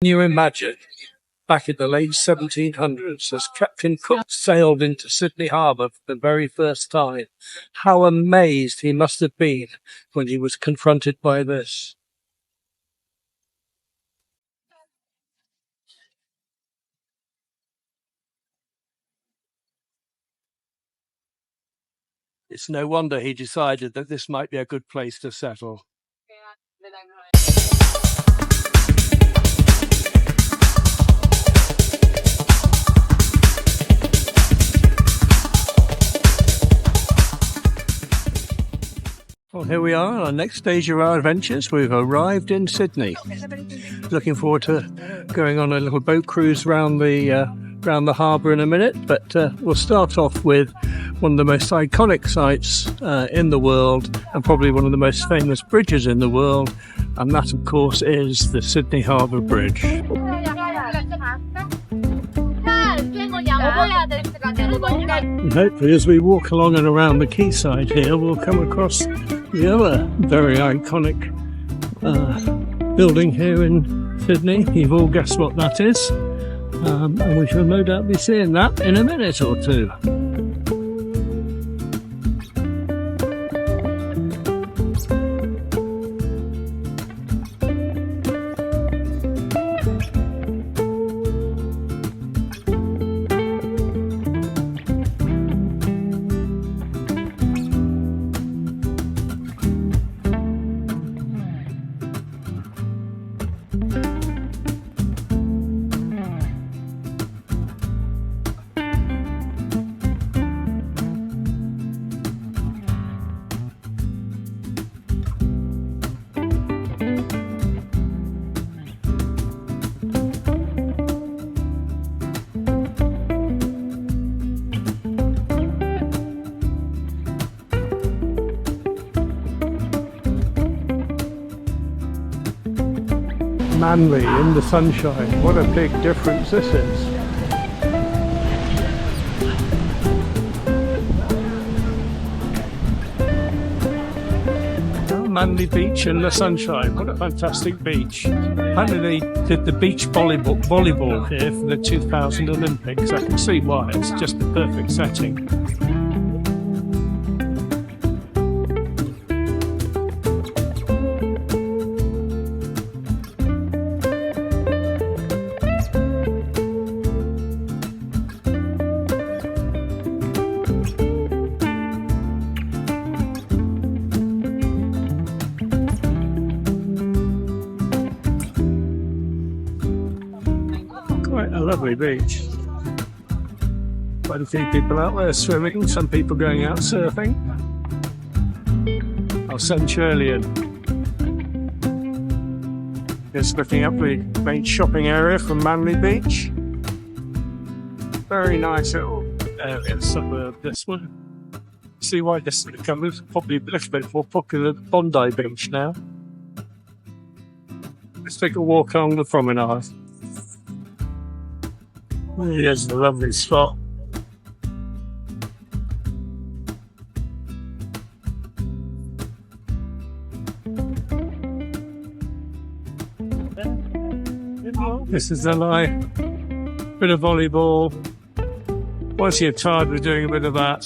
Can you imagine, back in the late 1700s, as Captain Cook sailed into Sydney Harbour for the very first time, how amazed he must have been when he was confronted by this. It's no wonder he decided that this might be a good place to settle. Well, here we are on our next stage of our adventures. We've arrived in Sydney. Looking forward to going on a little boat cruise around the harbour in a minute, but we'll start off with one of the most iconic sites in the world, and probably one of the most famous bridges in the world, and that of course is the Sydneyharbourbridge. And hopefully as we walk along and around the quayside here, we'll come across the other very iconic building here in Sydney. You've all guessed what that is, and we shall no doubt be seeing that in a minute or two. Manly in the sunshine, what a big difference this is. Manly Beach in the sunshine, what a fantastic beach. Apparently they did the beach volleyball here for the 2000 Olympics. I can see why, it's just the perfect setting. Quite a lovely beach. Quite a few people out there swimming, some people going out surfing. I'll send Shirley in. Just looking up the main shopping area from Manly Beach. Very nice little area, suburb, this one. See why this becomes probably a little bit more popular than Bondi Beach now. Let's take a walk along the promenade. Here's a lovely spot. This is the line. Bit of volleyball. Once you're tired of doing a bit of that,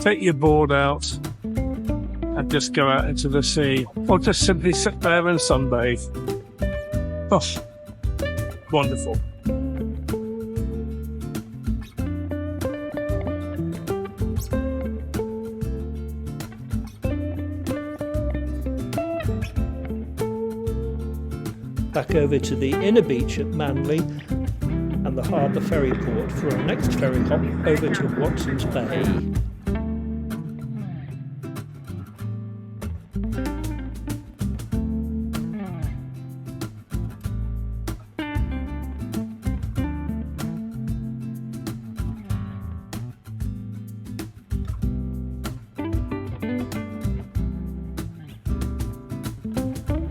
take your board out and just go out into the sea, or just simply sit there and sunbathe. Oh, wonderful. Back over to the inner beach at Manly and the harbour ferry port for our next ferry hop over to Watsons Bay.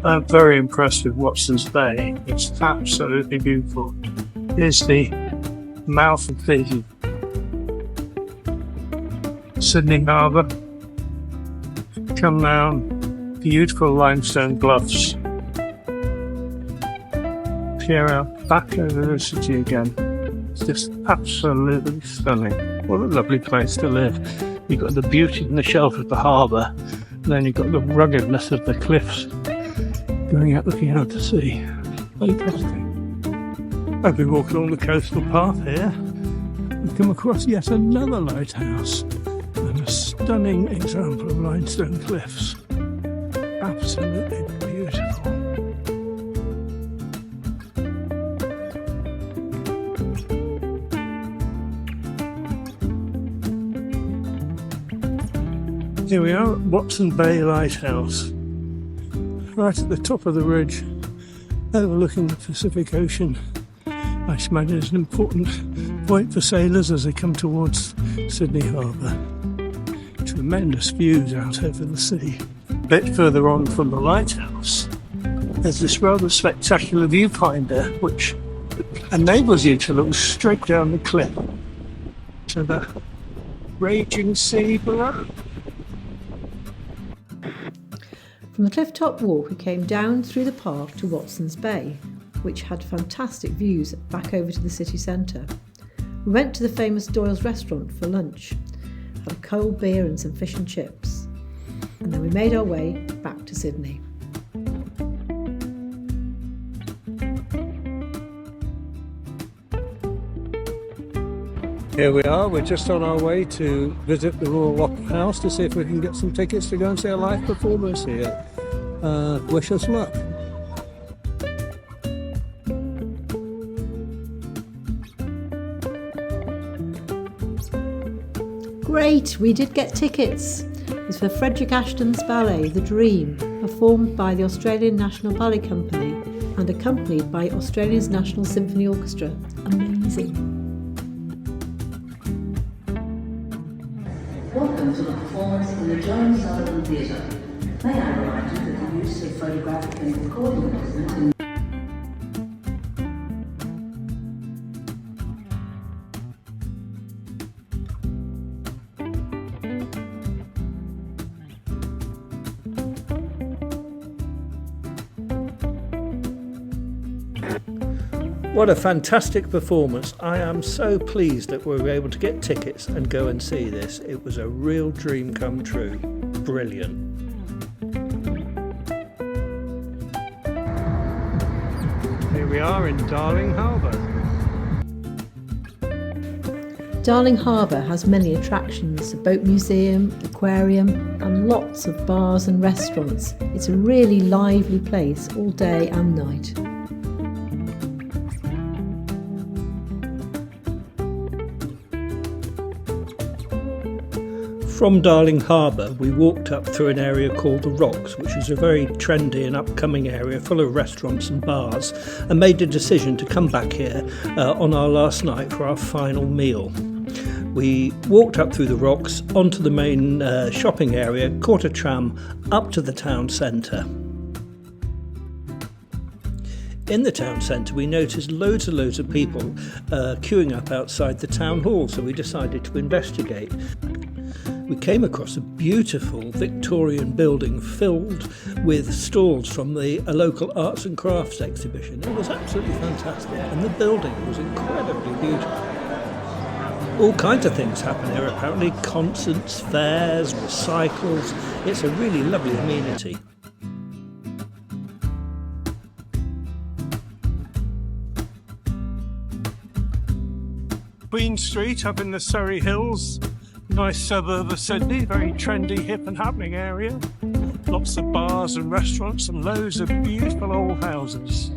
I'm very impressed with Watsons Bay. It's absolutely beautiful. Here's the mouth of the Sydney Harbour. Come down, beautiful limestone bluffs. here out back over the city again. It's just absolutely stunning. What a lovely place to live. You've got the beauty and the shelter of the harbour, and then you've got the ruggedness of the cliffs going out looking out to sea. Fantastic. As we walk along the coastal path here, we come across yet another lighthouse and a stunning example of limestone cliffs. Absolutely beautiful. Here we are at Watsonsbay Lighthouse, right at the top of the ridge, overlooking the Pacific Ocean. I should imagine it's an important point for sailors as they come towards Sydney Harbour. Tremendous views out over the sea. A bit further on from the lighthouse, there's this rather spectacular viewfinder which enables you to look straight down the cliff to the raging sea below. From the cliff-top walk we came down through the park to Watsonsbay, which had fantastic views back over to the city centre. We went to the famous Doyle's restaurant for lunch, had a cold beer and some fish and chips, and then we made our way back to Sydney. Here we are, we're just on our way to visit the Royal Opera House to see if we can get some tickets to go and see a live performance here. Wish us luck. Great, we did get tickets. It's for Frederick Ashton's ballet, The Dream, performed by the Australian National Ballet Company and accompanied by Australia's National Symphony Orchestra. Amazing. Welcome to the performance in the Jones Sullivan Theatre. May I remind you that the use of photographic and recording equipment in What a fantastic performance. I am so pleased that we were able to get tickets and go and see this. It was a real dream come true. Brilliant. Here we are in Darling Harbour. Darling Harbour has many attractions, a boat museum, aquarium and lots of bars and restaurants. It's a really lively place all day and night. From Darling Harbour we walked up through an area called the Rocks, which is a very trendy and upcoming area full of restaurants and bars, and made a decision to come back here on our last night for our final meal. We walked up through the Rocks onto the main shopping area, caught a tram up to the town centre. In the town centre we noticed loads of people queuing up outside the town hall, so we decided to investigate. We came across a beautiful Victorian building filled with stalls from a local arts and crafts exhibition. It was absolutely fantastic, and the building was incredibly beautiful. All kinds of things happen here apparently, concerts, fairs, recycles. It's a really lovely amenity. Queen Street up in the Surrey Hills. Nice suburb of Sydney, very trendy, hip and happening area. Lots of bars and restaurants and loads of beautiful old houses.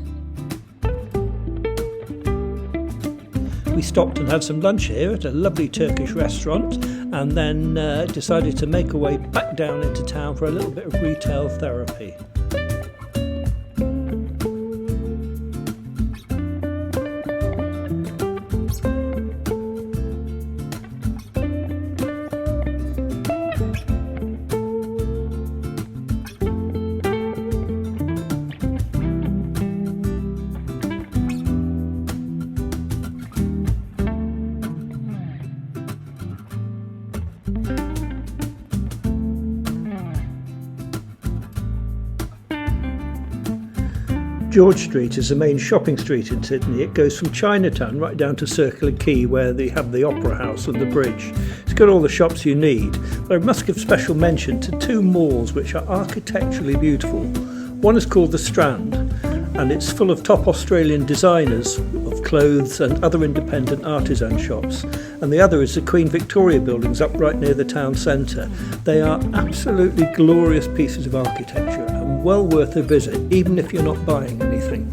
We stopped and had some lunch here at a lovely Turkish restaurant, and then decided to make our way back down into town for a little bit of retail therapy. George Street is the main shopping street in Sydney. It goes from Chinatown right down to Circular Quay, where they have the Opera House and the bridge. It's got all the shops you need, but I must give special mention to two malls which are architecturally beautiful. One is called The Strand, and it's full of top Australian designers of clothes and other independent artisan shops. And the other is the Queen Victoria buildings up right near the town centre. They are absolutely glorious pieces of architecture and well worth a visit, even if you're not buying anything.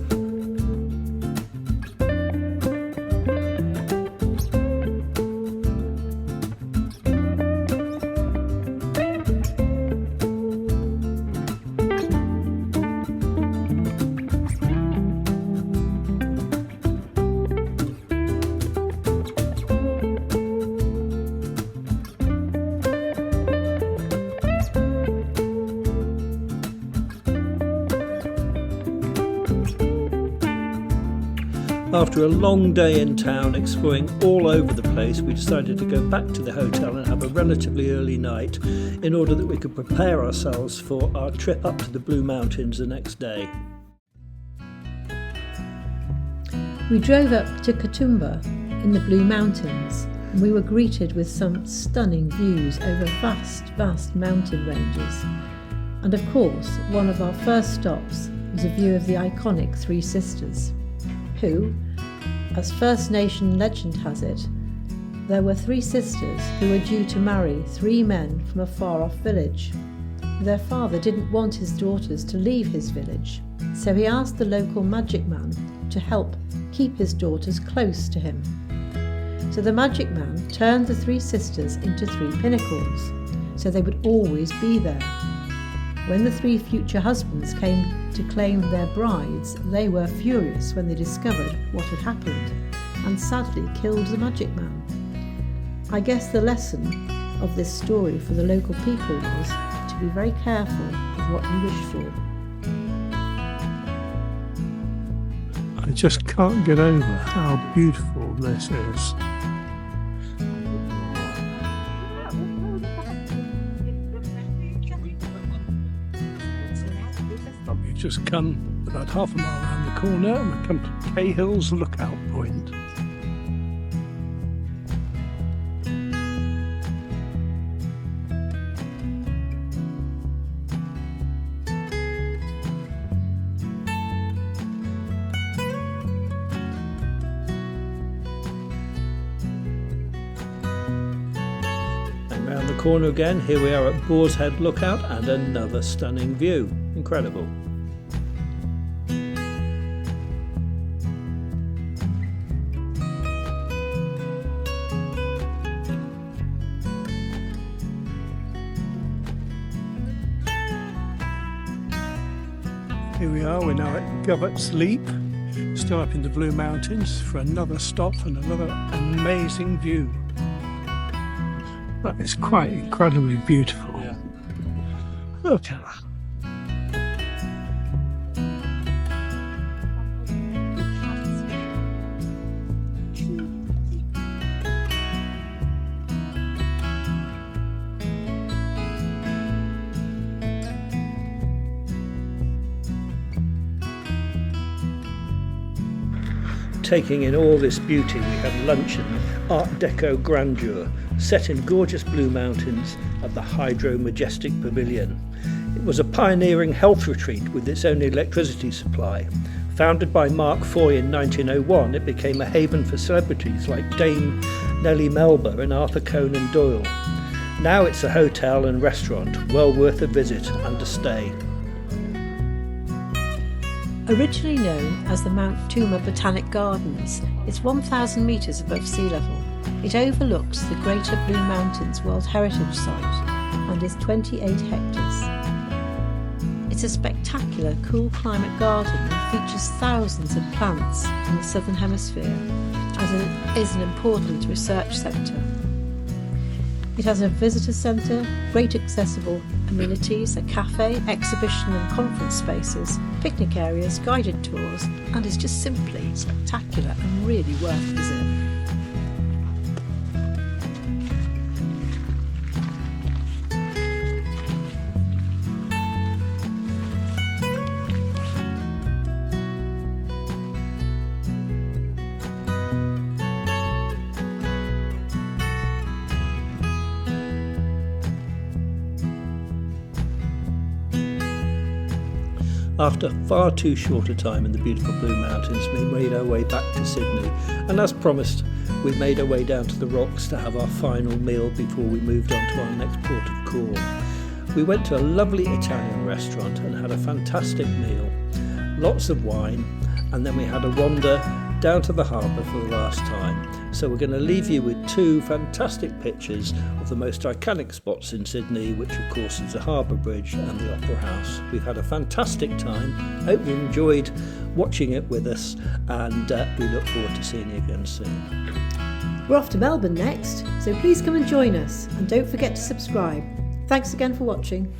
After a long day in town exploring all over the place, we decided to go back to the hotel and have a relatively early night in order that we could prepare ourselves for our trip up to the Blue Mountains the next day. We drove up to Katoomba in the Blue Mountains, and we were greeted with some stunning views over vast mountain ranges. And of course, one of our first stops was a view of the iconic Three Sisters, who, as First Nation legend has it, there were three sisters who were due to marry three men from a far-off village. Their father didn't want his daughters to leave his village, so he asked the local magic man to help keep his daughters close to him. So the magic man turned the three sisters into three pinnacles, so they would always be there. When the three future husbands came to claim their brides, they were furious when they discovered what had happened, and sadly killed the magic man. I guess the lesson of this story for the local people was to be very careful of what you wish for. I just can't get over how beautiful this is. We've just come about half a mile around the corner and we've come to Cahill's Lookout Point. Round the corner again, here we are at Boar's Head Lookout, and another stunning view. Incredible. Here we are, we're now at Govet's Leap, still up in the Blue Mountains for another stop and another amazing view. That is quite incredibly beautiful. Yeah. Look at that. Taking in all this beauty, we had lunch in Art Deco grandeur, set in gorgeous Blue Mountains at the Hydro Majestic Pavilion. It was a pioneering health retreat with its own electricity supply. Founded by Mark Foy in 1901, it became a haven for celebrities like Dame Nellie Melba and Arthur Conan Doyle. Now it's a hotel and restaurant, well worth a visit and a stay. Originally known as the Mount Tooma Botanic Gardens, it's 1,000 metres above sea level. It overlooks the Greater Blue Mountains World Heritage Site and is 28 hectares. It's a spectacular cool climate garden that features thousands of plants in the Southern Hemisphere, as it is an important research centre. It has a visitor centre, great accessible amenities, a cafe, exhibition and conference spaces, picnic areas, guided tours, and is just simply spectacular and really worth a visit. After far too short a time in the beautiful Blue Mountains, we made our way back to Sydney, and as promised, we made our way down to the rocks to have our final meal before we moved on to our next port of call. We went to a lovely Italian restaurant and had a fantastic meal, lots of wine, and then we had a wander down to the harbour for the last time. So we're going to leave you with two fantastic pictures of the most iconic spots in Sydney, which of course is the Harbour Bridge and the Opera House. We've had a fantastic time. Hope you enjoyed watching it with us, and we look forward to seeing you again soon. We're off to Melbourne next, so please come and join us, and don't forget to subscribe. Thanks again for watching.